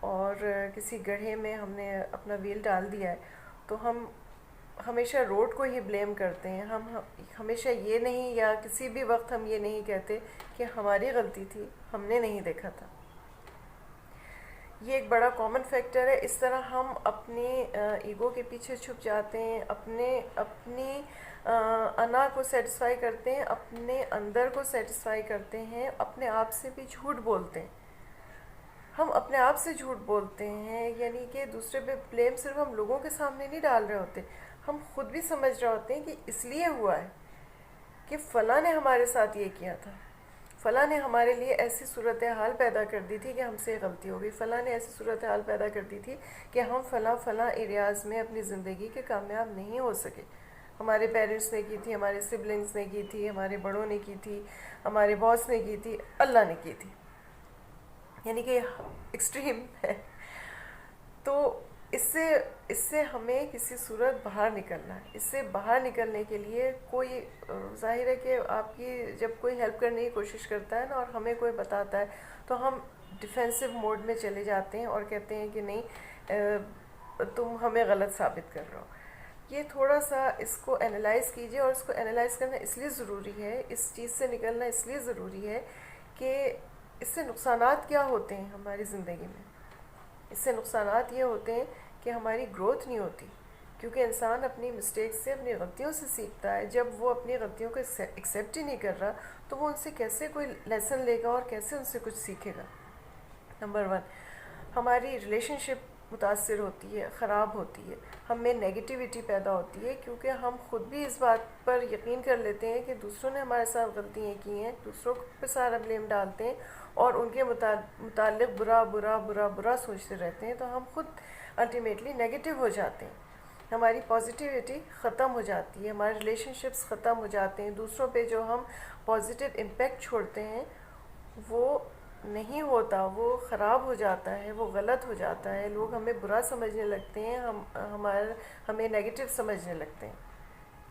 اور کسی گڑھے میں ہم نے اپنا ویل ڈال دیا ہے تو ہم ہمیشہ روڈ کو ہی بلیم کرتے ہیں. ہم ہمیشہ یہ نہیں، یا کسی بھی وقت ہم یہ نہیں کہتے کہ ہماری غلطی تھی، ہم نے نہیں دیکھا تھا. یہ ایک بڑا کامن فیکٹر ہے. اس طرح ہم اپنی ایگو کے پیچھے چھپ جاتے ہیں، اپنی انا کو سیٹسفائی کرتے ہیں، اپنے اندر کو سیٹسفائی کرتے ہیں، اپنے آپ سے بھی جھوٹ بولتے ہیں. ہم اپنے آپ سے جھوٹ بولتے ہیں، یعنی کہ دوسرے پہ بلیم صرف ہم لوگوں کے سامنے نہیں ڈال رہے ہوتے، ہم خود بھی سمجھ رہے ہوتے ہیں کہ اس لیے ہوا ہے کہ فلاں نے ہمارے ساتھ یہ کیا تھا، فلاں نے ہمارے لیے ایسی صورتحال پیدا کر دی تھی کہ ہم سے غلطی ہو گئی، فلاں نے ایسی صورتحال پیدا کر دی تھی کہ ہم فلاں ایریاز میں اپنی زندگی کے کامیاب نہیں ہو سکے. ہمارے پیرنٹس نے کی تھی، ہمارے سبلنگس نے کی تھی، ہمارے بڑوں نے کی تھی، ہمارے باس نے کی تھی، اللہ نے کی تھی. یعنی کہ ایکسٹریم ہے. تو اس سے ہمیں کسی صورت باہر نکلنا ہے. اس سے باہر نکلنے کے لیے کوئی ظاہر ہے کہ آپ کی جب کوئی ہیلپ کرنے کی کوشش کرتا ہے نا اور ہمیں کوئی بتاتا ہے تو ہم ڈیفینسو موڈ میں چلے جاتے ہیں اور کہتے ہیں کہ نہیں تم ہمیں غلط ثابت کر رہے ہو. یہ تھوڑا سا اس کو انالائز کیجئے، اور اس کو انالائز کرنا اس لیے ضروری ہے، اس چیز سے نکلنا اس لیے ضروری ہے کہ اس سے نقصانات کیا ہوتے ہیں ہماری زندگی میں. اس سے نقصانات یہ ہوتے ہیں کہ ہماری گروتھ نہیں ہوتی، کیونکہ انسان اپنی مسٹیکس سے، اپنی غلطیوں سے سیکھتا ہے. جب وہ اپنی غلطیوں کو ایکسیپٹ ہی نہیں کر رہا تو وہ ان سے کیسے کوئی لیسن لے گا اور کیسے ان سے کچھ سیکھے گا. نمبر 1، ہماری ریلیشن شپ متاثر ہوتی ہے، خراب ہوتی ہے، ہم میں نیگیٹیوٹی پیدا ہوتی ہے، کیونکہ ہم خود بھی اس بات پر یقین کر لیتے ہیں کہ دوسروں نے ہمارے ساتھ غلطیاں کی ہیں، دوسروں پہ سارا بلیم ڈالتے ہیں اور ان کے متعلق برا برا برا برا سوچتے رہتے ہیں. تو ہم خود الٹیمیٹلی نیگیٹو ہو جاتے ہیں، ہماری پازیٹیوٹی ختم ہو جاتی ہے، ہمارے ریلیشن شپس ختم ہو جاتے ہیں. دوسروں پہ جو ہم پازیٹیو امپیکٹ چھوڑتے ہیں وہ نہیں ہوتا، وہ خراب ہو جاتا ہے، وہ غلط ہو جاتا ہے. لوگ ہمیں برا سمجھنے لگتے ہیں، ہمیں نیگیٹو سمجھنے لگتے ہیں،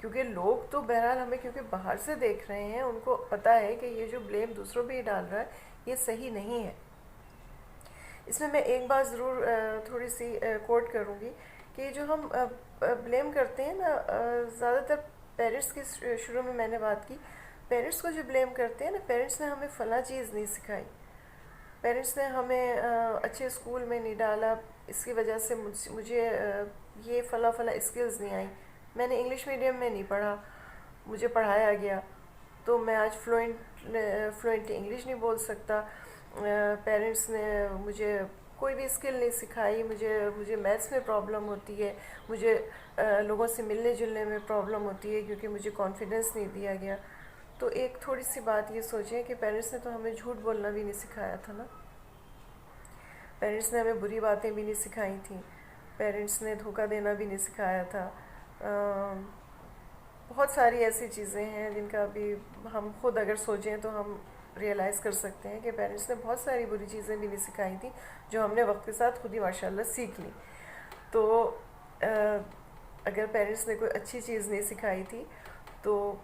کیونکہ لوگ تو بہرحال ہمیں کیونکہ باہر سے دیکھ رہے ہیں، ان کو پتہ ہے کہ یہ جو بلیم دوسروں پہ ہی ڈال رہا ہے یہ صحیح نہیں ہے. اس میں ایک بات ضرور تھوڑی سی کوٹ کروں گی کہ جو ہم بلیم کرتے ہیں نا، زیادہ تر پیرنٹس کی شروع میں نے بات کی، پیرنٹس کو جو بلیم کرتے ہیں نا، پیرنٹس نے ہمیں فلاں چیز نہیں سکھائی، پیرنٹس نے ہمیں اچھے اسکول میں نہیں ڈالا، اس کی وجہ سے مجھے یہ فلاں اسکلز نہیں آئیں، میں نے انگلش میڈیم میں نہیں پڑھا، مجھے پڑھایا گیا تو میں آج فلوئنٹ انگلش نہیں بول سکتا. پیرنٹس نے مجھے کوئی بھی اسکل نہیں سکھائی، مجھے میتھس میں پرابلم ہوتی ہے، مجھے لوگوں سے ملنے جلنے میں پرابلم ہوتی ہے کیونکہ مجھے کانفیڈنس نہیں دیا گیا. تو ایک تھوڑی سی بات یہ سوچیں کہ پیرنٹس نے تو ہمیں جھوٹ بولنا بھی نہیں سکھایا تھا نا، پیرنٹس نے ہمیں بری باتیں بھی نہیں سکھائی تھیں، پیرنٹس نے دھوکہ دینا بھی نہیں سکھایا تھا. بہت ساری ایسی چیزیں ہیں جن کا بھی ہم خود اگر سوچیں تو ہم ریئلائز کر سکتے ہیں کہ پیرنٹس نے بہت ساری بری چیزیں بھی نہیں سکھائی تھیں جو ہم نے وقت کے ساتھ خود ہی ماشاءاللہ سیکھ لی. تو اگر پیرنٹس نے کوئی اچھی چیز نہیں سکھائی تھی تو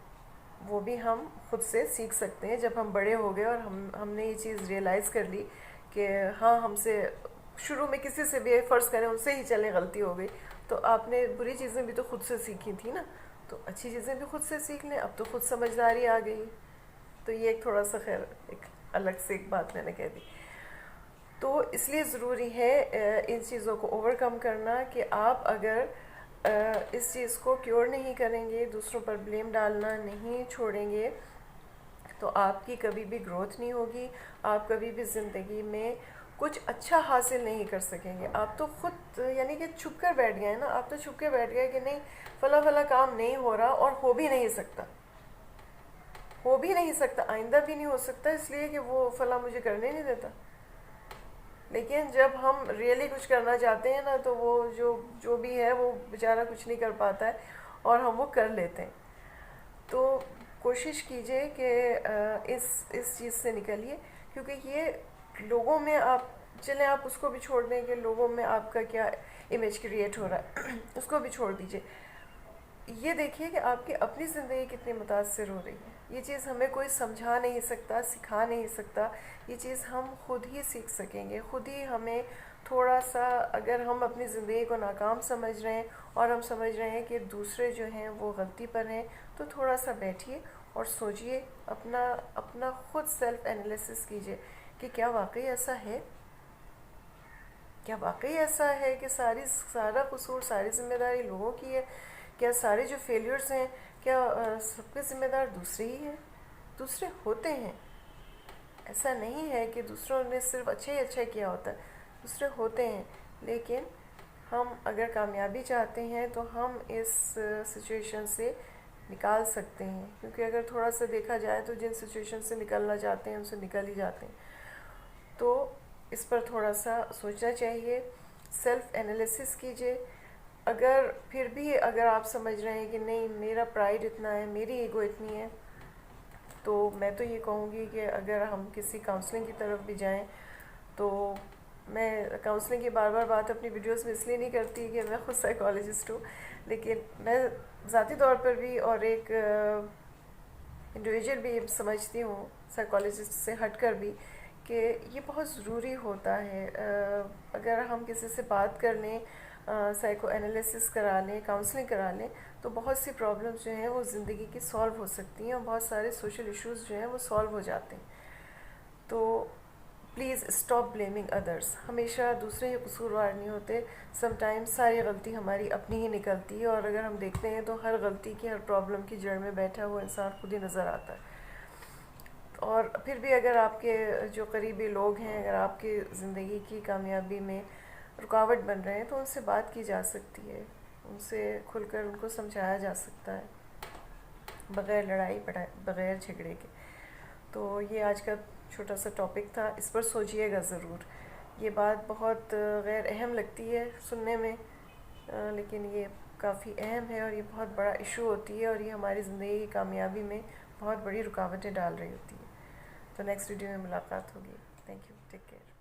وہ بھی ہم خود سے سیکھ سکتے ہیں. جب ہم بڑے ہو گئے اور ہم نے یہ چیز ریئلائز کر لی کہ ہاں ہم سے شروع میں کسی سے بھی فرض کریں ان سے ہی چلیں غلطی ہو گئی، تو آپ نے بری چیزیں بھی تو خود سے سیکھی تھی نا، تو اچھی چیزیں بھی خود سے سیکھ لیں. اب تو خود سمجھداری آ گئی. تو یہ ایک تھوڑا سا خیر ایک الگ سے ایک بات میں نے کہہ دی. تو اس لیے ضروری ہے ان چیزوں کو اوور کم کرنا کہ آپ اگر اس چیز کو کیور نہیں کریں گے، دوسروں پر بلیم ڈالنا نہیں چھوڑیں گے، تو آپ کی کبھی بھی گروتھ نہیں ہوگی، آپ کبھی بھی زندگی میں کچھ اچھا حاصل نہیں کر سکیں گے. آپ تو خود یعنی کہ چھپ کر بیٹھ گئے نا، آپ تو چھپ کے بیٹھ گئے کہ نہیں فلاں کام نہیں ہو رہا اور ہو بھی نہیں سکتا، آئندہ بھی نہیں ہو سکتا، اس لیے کہ وہ فلاں مجھے کرنے نہیں دیتا. لیکن جب ہم ریئلی کچھ کرنا چاہتے ہیں نا تو وہ جو بھی ہے وہ بیچارہ کچھ نہیں کر پاتا ہے اور ہم وہ کر لیتے ہیں. تو کوشش کیجئے کہ اس چیز سے نکلیے، کیونکہ یہ لوگوں میں چلیں آپ اس کو بھی چھوڑ دیں کہ لوگوں میں آپ کا کیا امیج کریٹ ہو رہا ہے، اس کو بھی چھوڑ دیجئے. یہ دیکھیے کہ آپ کی اپنی زندگی کتنی متاثر ہو رہی ہے. یہ چیز ہمیں کوئی سمجھا نہیں سکتا، سکھا نہیں سکتا، یہ چیز ہم خود ہی سیکھ سکیں گے. خود ہی ہمیں تھوڑا سا اگر ہم اپنی زندگی کو ناکام سمجھ رہے ہیں اور ہم سمجھ رہے ہیں کہ دوسرے جو ہیں وہ غلطی پر ہیں، تو تھوڑا سا بیٹھیے اور سوچئے، اپنا خود سیلف انالیسس کیجئے کہ کیا واقعی ایسا ہے؟ کیا واقعی ایسا ہے کہ سارا قصور، ساری ذمہ داری لوگوں کی ہے؟ کیا سارے جو فیلیئرز ہیں، کیا سب کے ذمہ دار دوسرے ہی ہیں؟ دوسرے ہوتے ہیں، ایسا نہیں ہے کہ دوسروں نے صرف اچھا ہی اچھا کیا ہوتا ہے، دوسرے ہوتے ہیں، لیکن ہم اگر کامیابی چاہتے ہیں تو ہم اس سچویشن سے نکال سکتے ہیں، کیونکہ اگر تھوڑا سا دیکھا جائے تو جن سچویشن سے نکلنا چاہتے ہیں ان سے نکل ہی جاتے ہیں. تو اس پر تھوڑا سا سوچنا چاہیے، سیلف انالیسس کیجئے. پھر بھی اگر آپ سمجھ رہے ہیں کہ نہیں میرا پرائیڈ اتنا ہے، میری ایگو اتنی ہے، تو میں تو یہ کہوں گی کہ اگر ہم کسی کاؤنسلنگ کی طرف بھی جائیں، تو میں کاؤنسلنگ کی بار بار بات اپنی ویڈیوز میں اس لیے نہیں کرتی کہ میں خود سائیکالوجسٹ ہوں، لیکن میں ذاتی طور پر بھی اور ایک انڈیویجول بھی سمجھتی ہوں سائیکالوجسٹ سے ہٹ کر بھی، کہ یہ بہت ضروری ہوتا ہے. اگر ہم کسی سے بات کر لیں، سائیکو انالیسس کرا لیں، کاؤنسلنگ کرا لیں، تو بہت سی پرابلمز جو ہیں وہ زندگی کی سالو ہو سکتی ہیں، اور بہت سارے سوشل ایشوز جو ہیں وہ سالو ہو جاتے ہیں. تو پلیز اسٹاپ بلیمنگ ادرس. ہمیشہ دوسرے ہی قصوروار نہیں ہوتے، سم ٹائم ساری غلطی ہماری اپنی ہی نکلتی ہے، اور اگر ہم دیکھتے ہیں تو ہر غلطی کی، ہر پرابلم کی جڑ میں بیٹھا ہوا انسان خود ہی نظر آتا ہے. اور پھر بھی اگر آپ کے جو قریبی لوگ ہیں اگر آپ کی زندگی کی کامیابی میں رکاوٹ بن رہے ہیں، تو ان سے بات کی جا سکتی ہے، ان سے کھل کر ان کو سمجھایا جا سکتا ہے، بغیر لڑائی بغیر جھگڑے کے. تو یہ آج کا چھوٹا سا ٹاپک تھا، اس پر سوچئے گا ضرور. یہ بات بہت غیر اہم لگتی ہے سننے میں، لیکن یہ کافی اہم ہے، اور یہ بہت بڑا ایشو ہوتی ہے، اور یہ ہماری زندگی کی کامیابی میں بہت بڑی رکاوٹیں ڈال رہی ہوتی ہے. تو نیکسٹ ویڈیو میں ملاقات ہوگی. Thank you, take care.